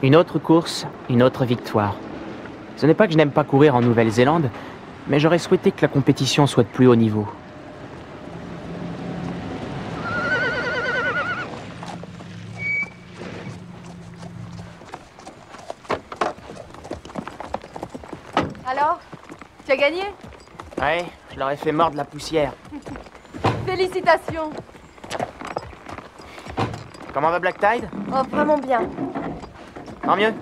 Une autre course, une autre victoire. Ce n'est pas que je n'aime pas courir en Nouvelle-Zélande, mais j'aurais souhaité que la compétition soit de plus haut niveau. Alors, tu as gagné? Ouais, je leur ai fait mordre la poussière. Félicitations. Comment va Black Tide? Oh, vraiment bien. Tant mieux.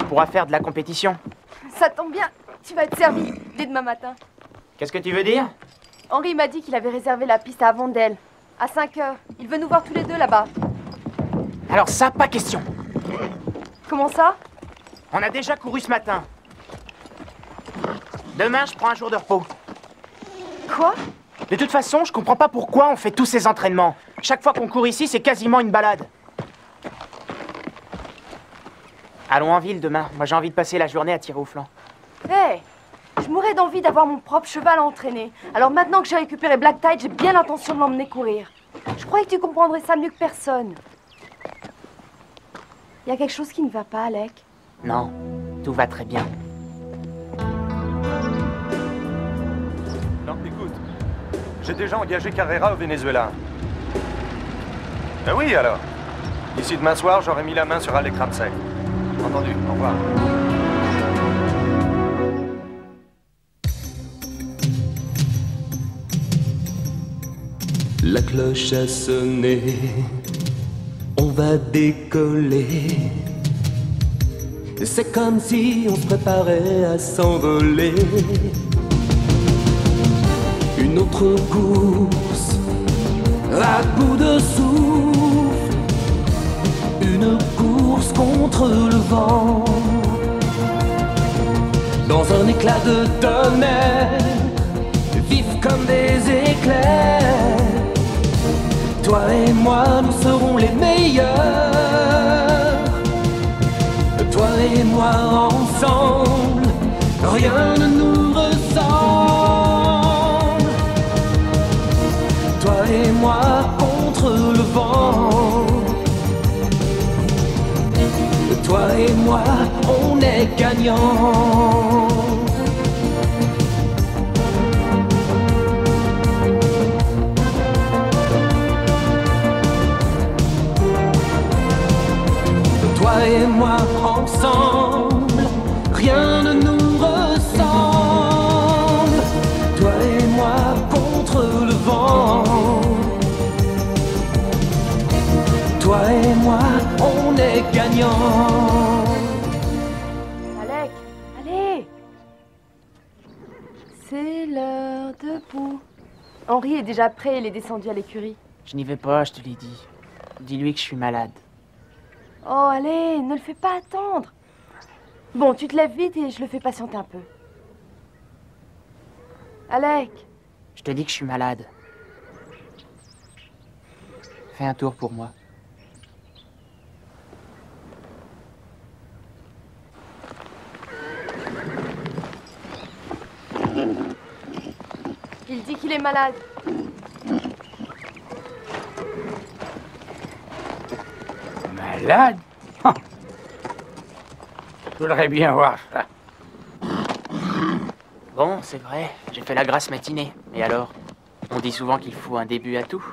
On pourra faire de la compétition. Ça tombe bien, tu vas être servi dès demain matin. Qu'est-ce que tu veux dire? Henri m'a dit qu'il avait réservé la piste à Avondale, à 5 heures. Il veut nous voir tous les deux là-bas. Alors ça, pas question. Comment ça? On a déjà couru ce matin. Demain, je prends un jour de repos. Quoi? De toute façon, je comprends pas pourquoi on fait tous ces entraînements. Chaque fois qu'on court ici, c'est quasiment une balade. Allons en ville demain. Moi, j'ai envie de passer la journée à tirer au flanc. Hé, je mourrais d'envie d'avoir mon propre cheval à entraîner. Alors maintenant que j'ai récupéré Black Tide, j'ai bien l'intention de l'emmener courir. Je croyais que tu comprendrais ça mieux que personne. Il y a quelque chose qui ne va pas, Alec? Non, tout va très bien. Non, écoute, j'ai déjà engagé Carrera au Venezuela. Ben oui, alors. D'ici demain soir, j'aurai mis la main sur Alec Ramsey. Entendu, au revoir. La cloche a sonné, on va décoller. C'est comme si on se préparait à s'envoler. Une autre course, à bout de souffle. Une course contre le vent. Dans un éclat de tonnerre, vifs comme des éclairs. Toi et moi, nous serons les meilleurs. Toi et moi ensemble, rien ne nous ressemble. Toi et moi contre le vent. Toi et moi, on est gagnants. Toi et moi ensemble, rien ne nous ressemble. Toi et moi contre le vent. Toi et moi, on est gagnants. Alec, allez! C'est l'heure debout. Henri est déjà prêt, il est descendu à l'écurie. Je n'y vais pas, je te l'ai dit. Dis-lui que je suis malade. Oh, allez, ne le fais pas attendre. Bon, tu te lèves vite et je le fais patienter un peu. Alec, Je te dis que je suis malade. Fais un tour pour moi. il dit qu'il est malade. Malade? Je voudrais bien voir ça. Bon, c'est vrai, j'ai fait la grasse matinée. Et alors? On dit souvent qu'il faut un début à tout.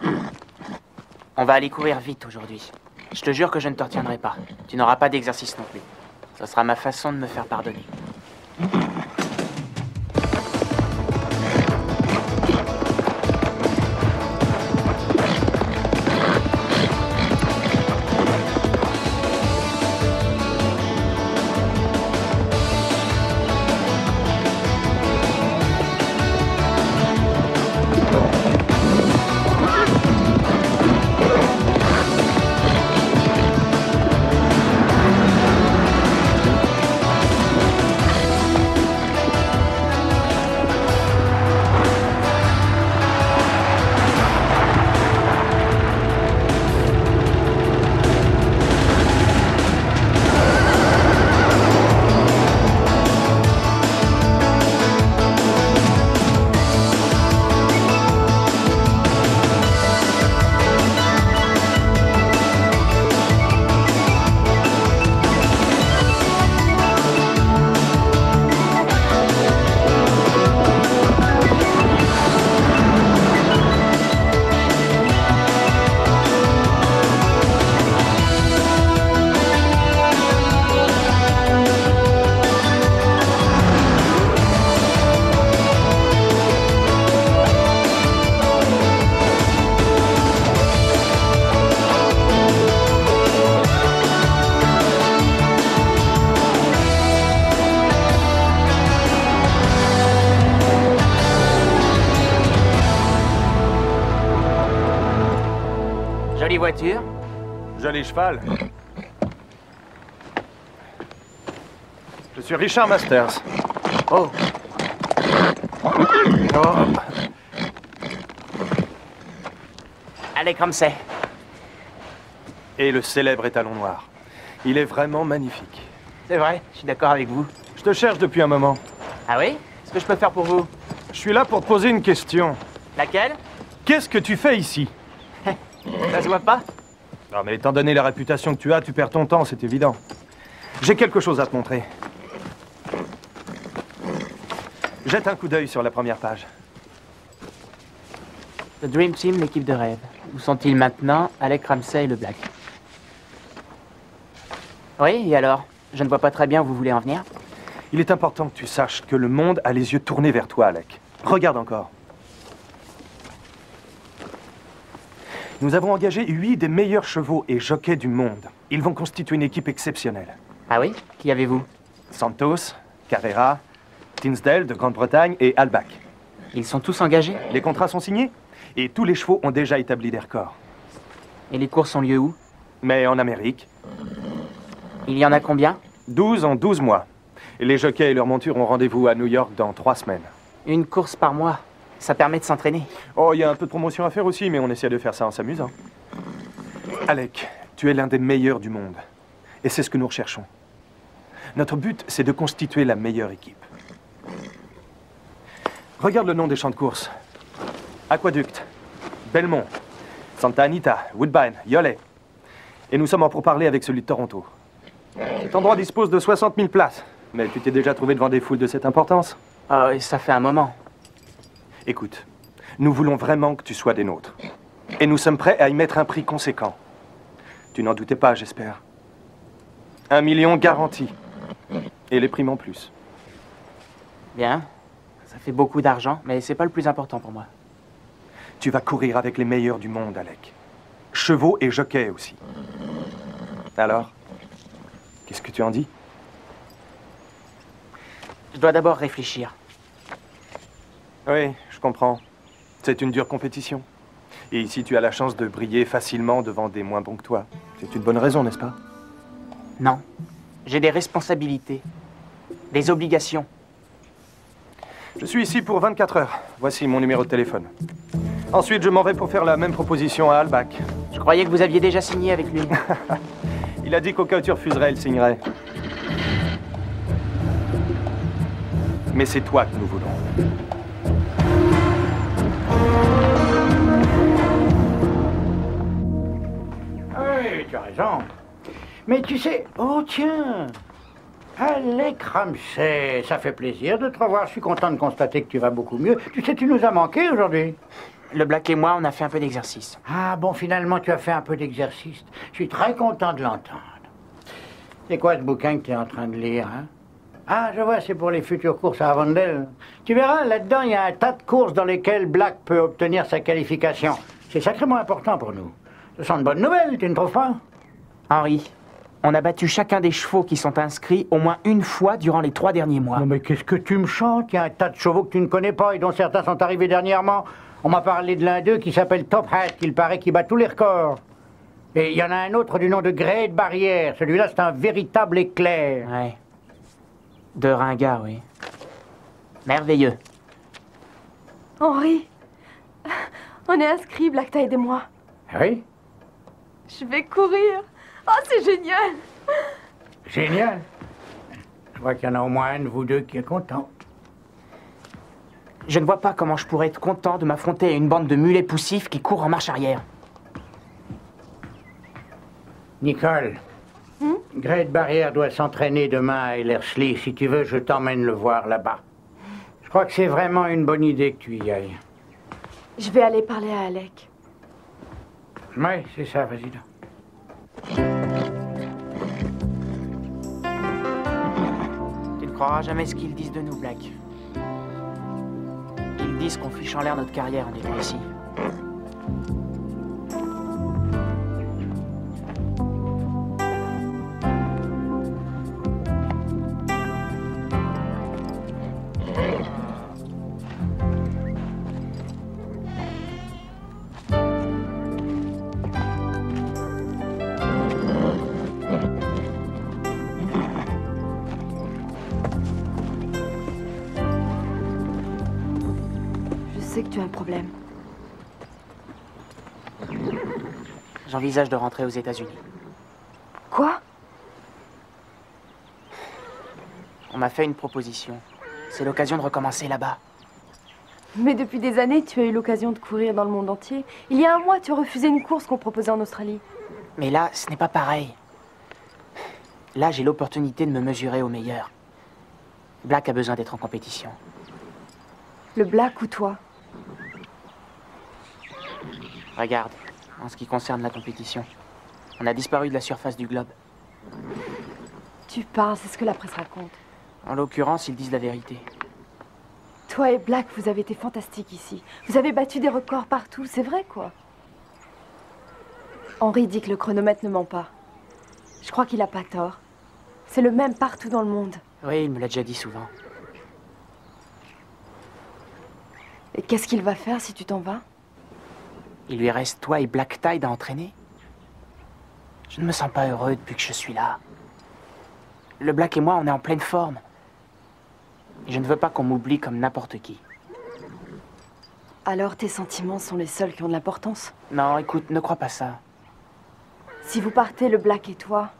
On va aller courir vite aujourd'hui. Je te jure que je ne te retiendrai pas. Tu n'auras pas d'exercice non plus. Ce sera ma façon de me faire pardonner. Joli cheval. Je suis Richard Masters. Oh, Oh, Alec Ramsey. et le célèbre étalon noir. Il est vraiment magnifique. C'est vrai, je suis d'accord avec vous. Je te cherche depuis un moment. Ah oui? Qu'est-ce que je peux faire pour vous? Je suis là pour te poser une question. Laquelle? Qu'est-ce que tu fais ici? Ça se voit pas? Non, mais étant donné la réputation que tu as, tu perds ton temps, c'est évident. J'ai quelque chose à te montrer. Jette un coup d'œil sur la première page. The Dream Team, l'équipe de rêve. Où sont-ils maintenant, Alec Ramsey et le Black? Oui, et alors? Je ne vois pas très bien où vous voulez en venir. Il est important que tu saches que le monde a les yeux tournés vers toi, Alec. Regarde encore. Nous avons engagé 8 des meilleurs chevaux et jockeys du monde. Ils vont constituer une équipe exceptionnelle. Ah oui? Qui avez-vous? Santos, Carrera, Tinsdale de Grande-Bretagne et Albach. Ils sont tous engagés? Les contrats sont signés et tous les chevaux ont déjà établi des records. Et les courses ont lieu où? Mais en Amérique, Il y en a combien? 12 en 12 mois. Et les jockeys et leurs montures ont rendez-vous à New York dans 3 semaines. Une course par mois. Ça permet de s'entraîner. Oh, il y a un peu de promotion à faire aussi, mais on essaie de faire ça en s'amusant. Alec, tu es l'un des meilleurs du monde. Et c'est ce que nous recherchons. Notre but, c'est de constituer la meilleure équipe. Regarde le nom des champs de course. Aqueduct, Belmont, Santa Anita, Woodbine, Yollet. Et nous sommes en pourparlers avec celui de Toronto. Cet endroit dispose de 60 000 places. Mais tu t'es déjà trouvé devant des foules de cette importance? Ah, ça fait un moment. Écoute, nous voulons vraiment que tu sois des nôtres. Et nous sommes prêts à y mettre un prix conséquent. Tu n'en doutais pas, j'espère. 1 million garanti. Et les primes en plus. Bien. Ça fait beaucoup d'argent, mais c'est pas le plus important pour moi. Tu vas courir avec les meilleurs du monde, Alec. Chevaux et jockeys aussi. Alors, qu'est-ce que tu en dis? Je dois d'abord réfléchir. Oui, je comprends. C'est une dure compétition. Et ici, tu as la chance de briller facilement devant des moins bons que toi. C'est une bonne raison, n'est-ce pas? Non. J'ai des responsabilités. Des obligations. Je suis ici pour 24 heures. Voici mon numéro de téléphone. Ensuite, je m'en vais pour faire la même proposition à Albach. Je croyais que vous aviez déjà signé avec lui. Il a dit qu'au cas où tu refuserais, il signerait. Mais c'est toi que nous voulons. Oui, tu as raison. Mais tu sais... Oh, tiens, Alec Ramsey, ça fait plaisir de te revoir. Je suis content de constater que tu vas beaucoup mieux. Tu sais, tu nous as manqué aujourd'hui. Le Black et moi, on a fait un peu d'exercice. Ah bon, finalement, tu as fait un peu d'exercice. Je suis très content de l'entendre. C'est quoi ce bouquin que tu es en train de lire, hein? Ah, je vois, c'est pour les futures courses à Avondale. Tu verras, là-dedans, il y a un tas de courses dans lesquelles Black peut obtenir sa qualification. C'est sacrément important pour nous. Ce sont de bonnes nouvelles, tu ne trouves pas? Henri, on a battu chacun des chevaux qui sont inscrits au moins une fois durant les 3 derniers mois. Non, mais qu'est-ce que tu me chantes? Il y a un tas de chevaux que tu ne connais pas et dont certains sont arrivés dernièrement. On m'a parlé de l'un d'eux qui s'appelle Top Hat, qu'il paraît qu'il bat tous les records. Et il y en a un autre du nom de Great Barrière. Celui-là, c'est un véritable éclair. Ouais. De ringard, oui. Merveilleux. Henri, on est inscrits, Black Tide et moi. Ah oui? Je vais courir. Oh, c'est génial. Génial. Je vois qu'il y en a au moins un de vous deux qui est content. Je ne vois pas comment je pourrais être content de m'affronter à une bande de mulets poussifs qui courent en marche arrière. Nicole, Great Barrière doit s'entraîner demain à Ellerslie. Si tu veux, je t'emmène le voir là-bas. Je crois que c'est vraiment une bonne idée que tu y ailles. Je vais aller parler à Alec. Oui, c'est ça, vas-y donc. Tu ne croiras jamais ce qu'ils disent de nous, Black. Ils disent qu'on fiche en l'air notre carrière en étant ici. mon problème? J'envisage de rentrer aux États-Unis. Quoi? On m'a fait une proposition. C'est l'occasion de recommencer là-bas. Mais depuis des années, tu as eu l'occasion de courir dans le monde entier. Il y a un mois, tu as refusé une course qu'on proposait en Australie. Mais là, ce n'est pas pareil. Là, j'ai l'opportunité de me mesurer au meilleur. Black a besoin d'être en compétition. Le Black ou toi? Regarde, en ce qui concerne la compétition, on a disparu de la surface du globe. Tu parles, c'est ce que la presse raconte. En l'occurrence, ils disent la vérité. Toi et Black, vous avez été fantastiques ici. Vous avez battu des records partout, c'est vrai quoi. Henry dit que le chronomètre ne ment pas. Je crois qu'il a pas tort. C'est le même partout dans le monde. Oui, il me l'a déjà dit souvent. Et qu'est-ce qu'il va faire si tu t'en vas? Il lui reste toi et Black Tide à entraîner. Je ne me sens pas heureux depuis que je suis là. Le Black et moi, on est en pleine forme. Et je ne veux pas qu'on m'oublie comme n'importe qui. Alors tes sentiments sont les seuls qui ont de l'importance? Non, écoute, ne crois pas ça. Si vous partez, le Black et toi,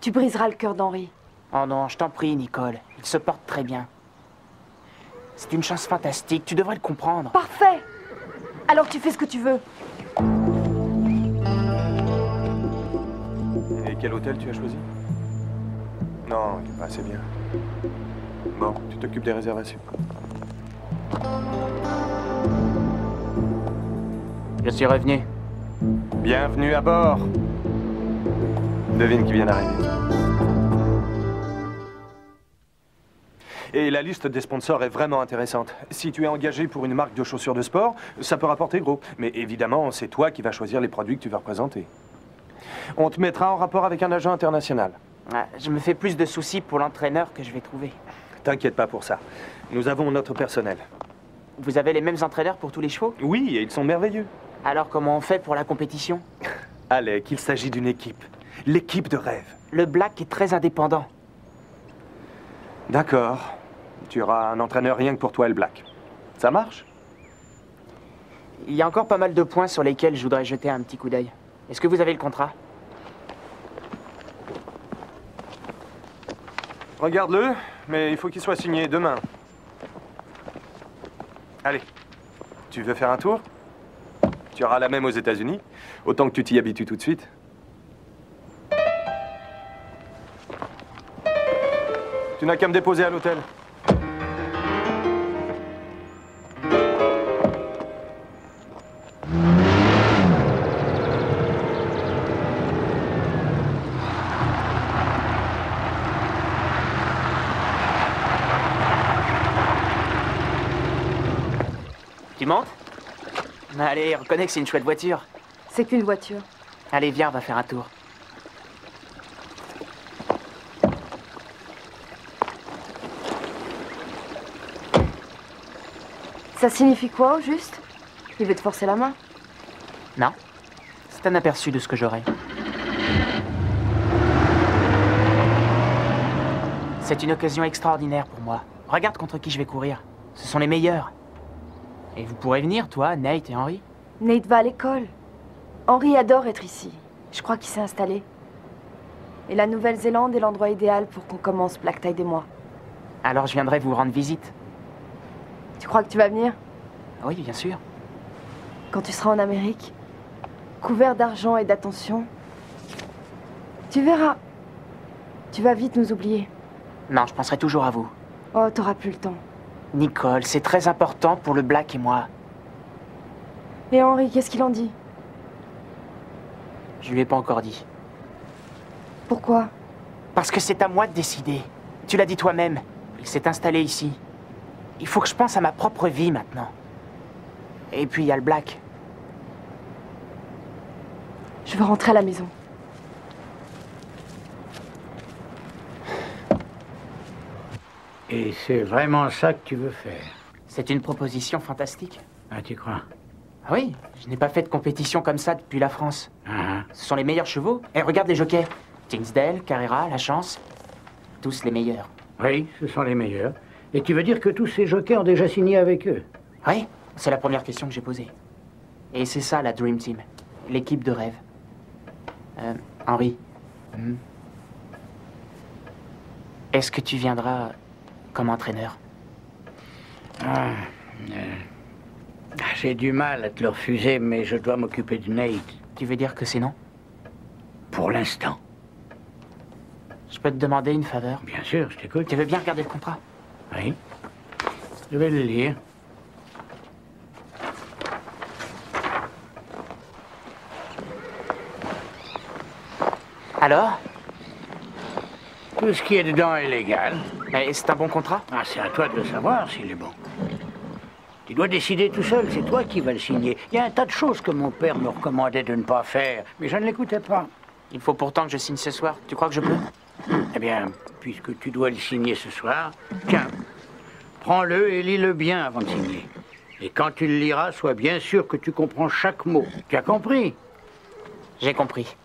tu briseras le cœur d'Henry. Oh non, je t'en prie, Nicole. Il se porte très bien. C'est une chance fantastique, tu devrais le comprendre. Parfait! Alors tu fais ce que tu veux. Et quel hôtel tu as choisi? Non, il n'est pas assez bien. Bon, tu t'occupes des réservations. Je suis revenu. Bienvenue à bord. Devine qui vient d'arriver. Et la liste des sponsors est vraiment intéressante. Si tu es engagé pour une marque de chaussures de sport, ça peut rapporter gros. Mais évidemment, c'est toi qui vas choisir les produits que tu vas représenter. On te mettra en rapport avec un agent international. Ah, je me fais plus de soucis pour l'entraîneur que je vais trouver. T'inquiète pas pour ça. Nous avons notre personnel. Vous avez les mêmes entraîneurs pour tous les chevaux? Oui, et ils sont merveilleux. Alors comment on fait pour la compétition? Alec, il s'agit d'une équipe. L'équipe de rêve. Le Black est très indépendant. D'accord. Tu auras un entraîneur rien que pour toi et le Black. Ça marche? Il y a encore pas mal de points sur lesquels je voudrais jeter un petit coup d'œil. Est-ce que vous avez le contrat? Regarde-le, mais il faut qu'il soit signé demain. Allez, tu veux faire un tour? Tu auras la même aux États-Unis. Autant que tu t'y habitues tout de suite. Tu n'as qu'à me déposer à l'hôtel. Tu montes? Allez, reconnais que c'est une chouette voiture. C'est qu'une voiture. Allez, viens, on va faire un tour. Ça signifie quoi, au juste? Il veut te forcer la main? Non, c'est un aperçu de ce que j'aurai. C'est une occasion extraordinaire pour moi. Regarde contre qui je vais courir. Ce sont les meilleurs. Et vous pourrez venir, toi, Nate et Henry? Nate va à l'école. Henry adore être ici. Je crois qu'il s'est installé. Et la Nouvelle-Zélande est l'endroit idéal pour qu'on commence Black Tide et moi. Alors je viendrai vous rendre visite. Tu crois que tu vas venir? Oui, bien sûr. Quand tu seras en Amérique, couvert d'argent et d'attention, tu verras. Tu vas vite nous oublier. Non, je penserai toujours à vous. Oh, t'auras plus le temps. Nicole, c'est très important pour le Black et moi. Et Henry, qu'est-ce qu'il en dit? Je lui ai pas encore dit. Pourquoi? Parce que c'est à moi de décider. Tu l'as dit toi-même. Il s'est installé ici. Il faut que je pense à ma propre vie maintenant. Et puis il y a le Black. Je veux rentrer à la maison. Et c'est vraiment ça que tu veux faire? C'est une proposition fantastique. Ah, tu crois? Ah oui, je n'ai pas fait de compétition comme ça depuis la France. Ah, Ce sont les meilleurs chevaux. Et regarde les jockeys. Tinsdale, Carrera, La Chance. Tous les meilleurs. oui, ce sont les meilleurs. Et tu veux dire que tous ces jockeys ont déjà signé avec eux? Oui, C'est la première question que j'ai posée. Et c'est ça, la Dream Team. L'équipe de rêve. Henry. Est-ce que tu viendras comme entraîneur? J'ai du mal à te le refuser, mais je dois m'occuper de Nate. Tu veux dire que c'est non? Pour l'instant. Je peux te demander une faveur? Bien sûr, je t'écoute. Tu veux bien regarder le contrat? Oui. Je vais le lire. Alors? Tout ce qui est dedans est légal. Mais c'est un bon contrat? Ah, c'est à toi de le savoir s'il est bon. Tu dois décider tout seul, c'est toi qui vas le signer. Il y a un tas de choses que mon père me recommandait de ne pas faire, mais je ne l'écoutais pas. Il faut pourtant que je signe ce soir. Tu crois que je peux? Eh bien, puisque tu dois le signer ce soir, tiens, prends-le et lis-le bien avant de signer. Et quand tu le liras, sois bien sûr que tu comprends chaque mot. Tu as compris? J'ai compris.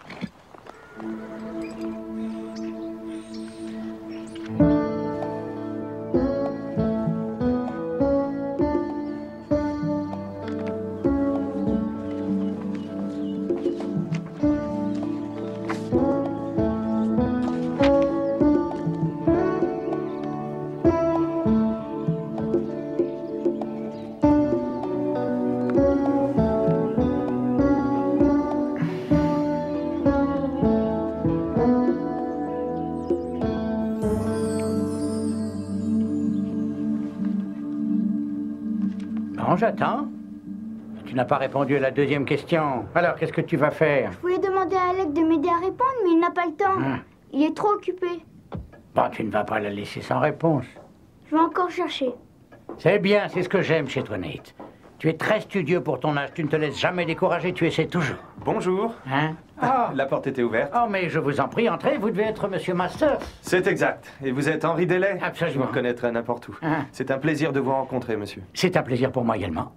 Non, j'attends. Tu n'as pas répondu à la deuxième question. Alors, qu'est-ce que tu vas faire? Je voulais demander à Alec de m'aider à répondre, mais il n'a pas le temps. Il est trop occupé. Bon, tu ne vas pas la laisser sans réponse. Je vais encore chercher. C'est bien, c'est ce que j'aime chez toi, Nate. Tu es très studieux pour ton âge, tu ne te laisses jamais décourager, tu essaies toujours. Bonjour. Hein? La porte était ouverte. Oh, mais je vous en prie, entrez, vous devez être Monsieur Masters. C'est exact. Et vous êtes Henry Delay? Absolument. Je vous reconnaîtrai n'importe où. C'est un plaisir de vous rencontrer, monsieur. C'est un plaisir pour moi également.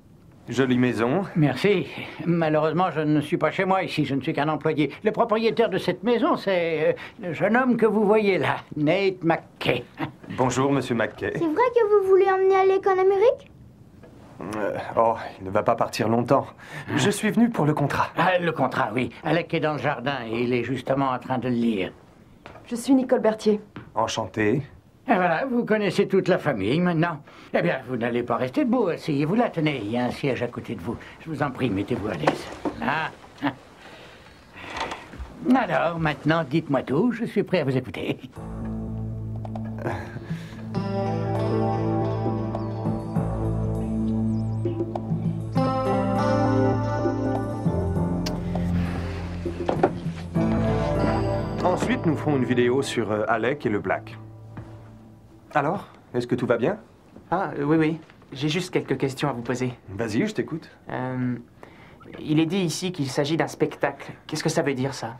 Jolie maison. Merci. Malheureusement, je ne suis pas chez moi ici, je ne suis qu'un employé. Le propriétaire de cette maison, c'est le jeune homme que vous voyez là, Nate McKay. Bonjour, monsieur McKay. C'est vrai que vous voulez emmener Alec en Amérique? Il ne va pas partir longtemps. Je suis venu pour le contrat. Ah, le contrat, oui. Alec est dans le jardin et il est justement en train de le lire. Je suis Nicole Berthier. Enchanté. Et voilà, vous connaissez toute la famille maintenant. Eh bien, vous n'allez pas rester debout, asseyez-vous là, tenez, il y a un siège à côté de vous. Je vous en prie, mettez-vous à l'aise. Alors, maintenant, dites-moi tout, je suis prêt à vous écouter. Ensuite, nous ferons une vidéo sur Alec et le Black. Alors, est-ce que tout va bien? Oui, oui. J'ai juste quelques questions à vous poser. Vas-y, je t'écoute. Il est dit ici qu'il s'agit d'un spectacle. Qu'est-ce que ça veut dire, ça?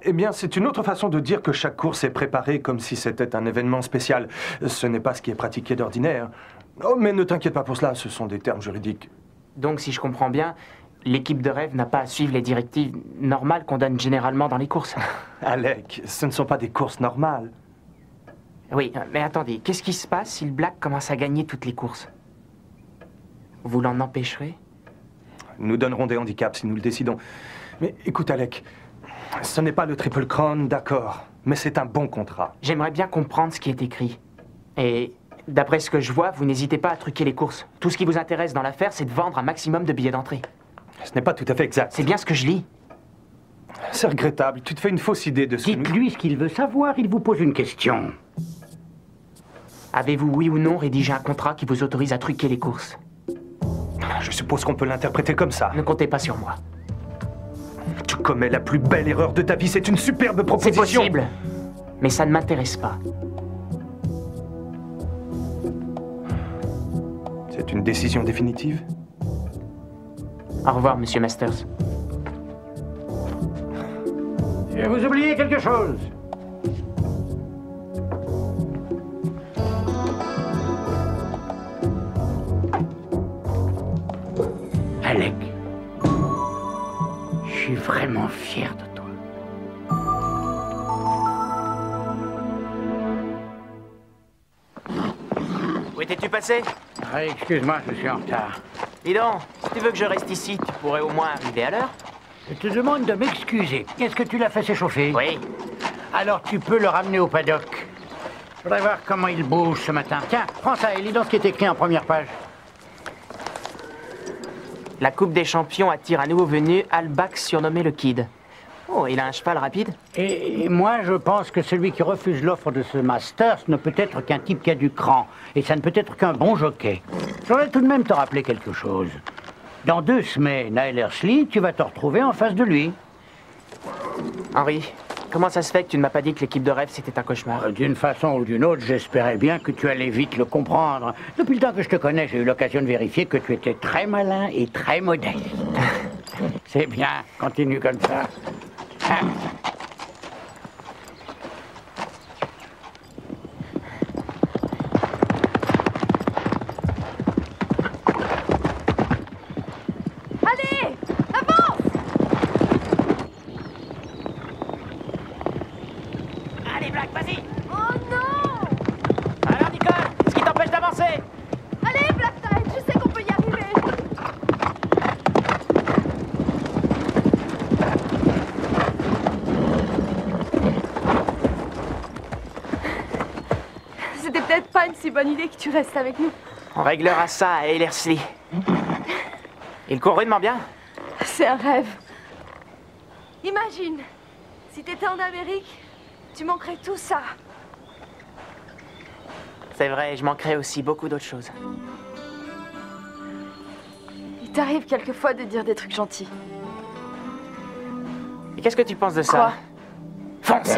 Eh bien, c'est une autre façon de dire que chaque course est préparée comme si c'était un événement spécial. Ce n'est pas ce qui est pratiqué d'ordinaire. Oh, mais ne t'inquiète pas pour cela, ce sont des termes juridiques. Donc, si je comprends bien, l'équipe de rêve n'a pas à suivre les directives normales qu'on donne généralement dans les courses. Alec, ce ne sont pas des courses normales. Oui, mais attendez, qu'est-ce qui se passe si le Black commence à gagner toutes les courses? Vous l'en empêcherez? Nous donnerons des handicaps si nous le décidons. Mais écoute, Alec, ce n'est pas le Triple Crown, d'accord, mais c'est un bon contrat. J'aimerais bien comprendre ce qui est écrit. Et d'après ce que je vois, vous n'hésitez pas à truquer les courses. Tout ce qui vous intéresse dans l'affaire, c'est de vendre un maximum de billets d'entrée. Ce n'est pas tout à fait exact. C'est bien ce que je lis. C'est regrettable, tu te fais une fausse idée de ce que nous... Dites-lui ce qu'il veut savoir, il vous pose une question. Avez-vous, oui ou non, rédigé un contrat qui vous autorise à truquer les courses? Je suppose qu'on peut l'interpréter comme ça. Ne comptez pas sur moi. Tu commets la plus belle erreur de ta vie, c'est une superbe C'est proposition. possible, mais ça ne m'intéresse pas. C'est une décision définitive? Au revoir, monsieur Masters. Et vous oubliez quelque chose. Alec, je suis vraiment fier de toi. Où étais-tu passé? Ah, excuse-moi, je suis en retard. Dis donc, si tu veux que je reste ici, tu pourrais au moins arriver à l'heure. Je te demande de m'excuser. Est-ce que tu l'as fait s'échauffer? Oui. Alors tu peux le ramener au paddock. Je voudrais voir comment il bouge ce matin. Tiens, prends ça et lis donc ce qui est écrit en première page. La Coupe des Champions attire un nouveau venu, Albax surnommé le Kid. Oh, il a un cheval rapide? Et moi, je pense que celui qui refuse l'offre de ce Masters ne peut être qu'un type qui a du cran. Et ça ne peut être qu'un bon jockey. J'aurais tout de même te rappeler quelque chose. Dans 2 semaines, à Ellerslie, tu vas te retrouver en face de lui. Henri, comment ça se fait que tu ne m'as pas dit que l'équipe de rêve, c'était un cauchemar? D'une façon ou d'une autre, j'espérais bien que tu allais vite le comprendre. Depuis le temps que je te connais, j'ai eu l'occasion de vérifier que tu étais très malin et très modeste. C'est bien, continue comme ça. Allez, avance! Allez, Black, vas-y! Oh non! Alors, Nicole, ce qui t'empêche d'avancer? Allez, Black Tide, je sais qu'on peut y arriver. C'était peut-être pas une si bonne idée que tu restes avec nous. On réglera ça à Ellerslie. Il court rudement bien? C'est un rêve. Imagine, si t'étais en Amérique, tu manquerais tout ça. C'est vrai, je manquerais aussi beaucoup d'autres choses. Il t'arrive quelquefois de dire des trucs gentils. Et qu'est-ce que tu penses de ça? Quoi? Fonce!